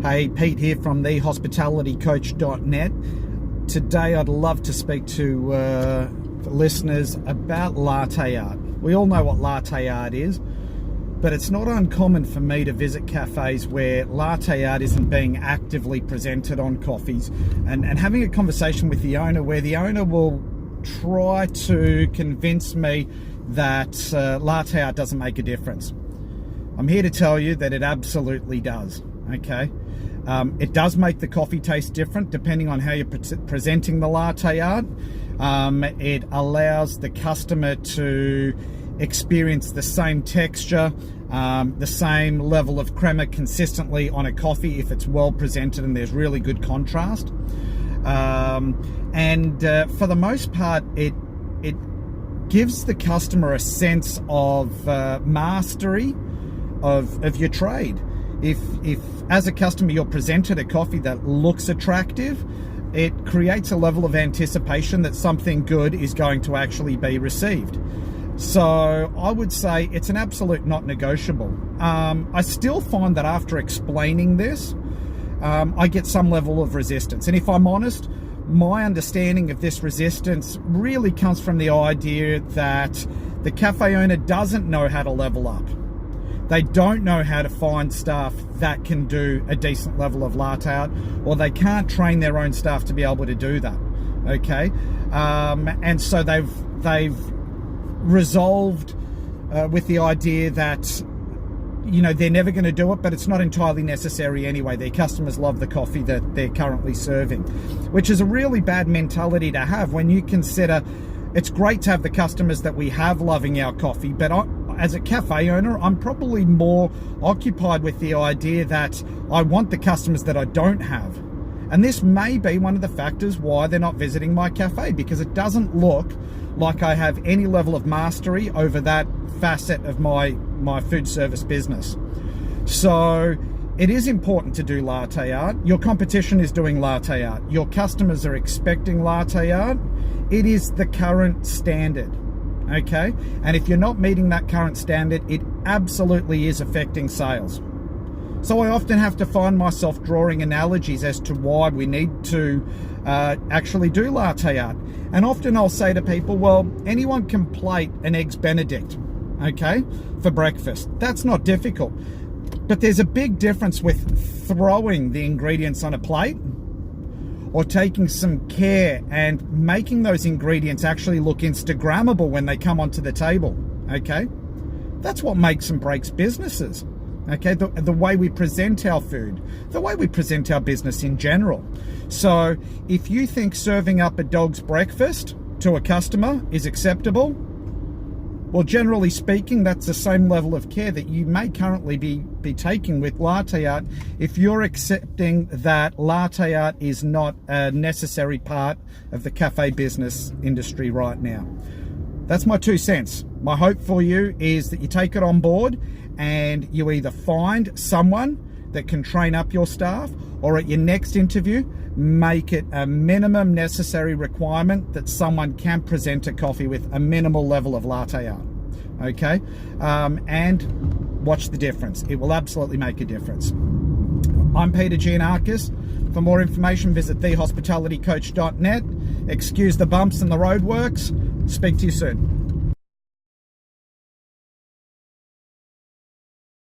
Hey, Pete here from thehospitalitycoach.net. Today I'd love to speak to listeners about latte art. We all know what latte art is, but it's not uncommon for me to visit cafes where latte art isn't being actively presented on coffees, and having a conversation with the owner where the owner will try to convince me that latte art doesn't make a difference. I'm here to tell you that it absolutely does. Okay, it does make the coffee taste different depending on how you're presenting the latte art. It allows the customer to experience the same texture, the same level of crema consistently on a coffee if it's well presented and there's really good contrast. And for the most part, it gives the customer a sense of mastery of your trade. If as a customer you're presented a coffee that looks attractive, it creates a level of anticipation that something good is going to actually be received. So I would say it's an absolute not negotiable. I still find that after explaining this, I get some level of resistance. And if I'm honest, my understanding of this resistance really comes from the idea that the cafe owner doesn't know how to level up. They don't know how to find staff that can do a decent level of latte art, or they can't train their own staff to be able to do that. Okay, and so they've resolved with the idea that, you know, they're never going to do it, but it's not entirely necessary anyway. Their customers love the coffee that they're currently serving, which is a really bad mentality to have when you consider it's great to have the customers that we have loving our coffee, but as a cafe owner, I'm probably more occupied with the idea that I want the customers that I don't have. And this may be one of the factors why they're not visiting my cafe, because it doesn't look like I have any level of mastery over that facet of my food service business. So it is important to do latte art. Your competition is doing latte art. Your customers are expecting latte art. It is the current standard. Okay, and if you're not meeting that current standard, it absolutely is affecting sales. So I often have to find myself drawing analogies as to why we need to actually do latte art. And often I'll say to people, well, anyone can plate an Eggs Benedict, okay, for breakfast. That's not difficult. But there's a big difference with throwing the ingredients on a plate or taking some care and making those ingredients actually look Instagrammable when they come onto the table, okay? That's what makes and breaks businesses, okay? The way we present our food, the way we present our business in general. So if you think serving up a dog's breakfast to a customer is acceptable, well, generally speaking, that's the same level of care that you may currently be taking with latte art if you're accepting that latte art is not a necessary part of the cafe business industry right now. That's my 2 cents. My hope for you is that you take it on board and you either find someone that can train up your staff, or at your next interview, make it a minimum necessary requirement that someone can present a coffee with a minimal level of latte art, okay? And watch the difference. It will absolutely make a difference. I'm Peter Giannakis. For more information, visit thehospitalitycoach.net. Excuse the bumps and the roadworks. Speak to you soon.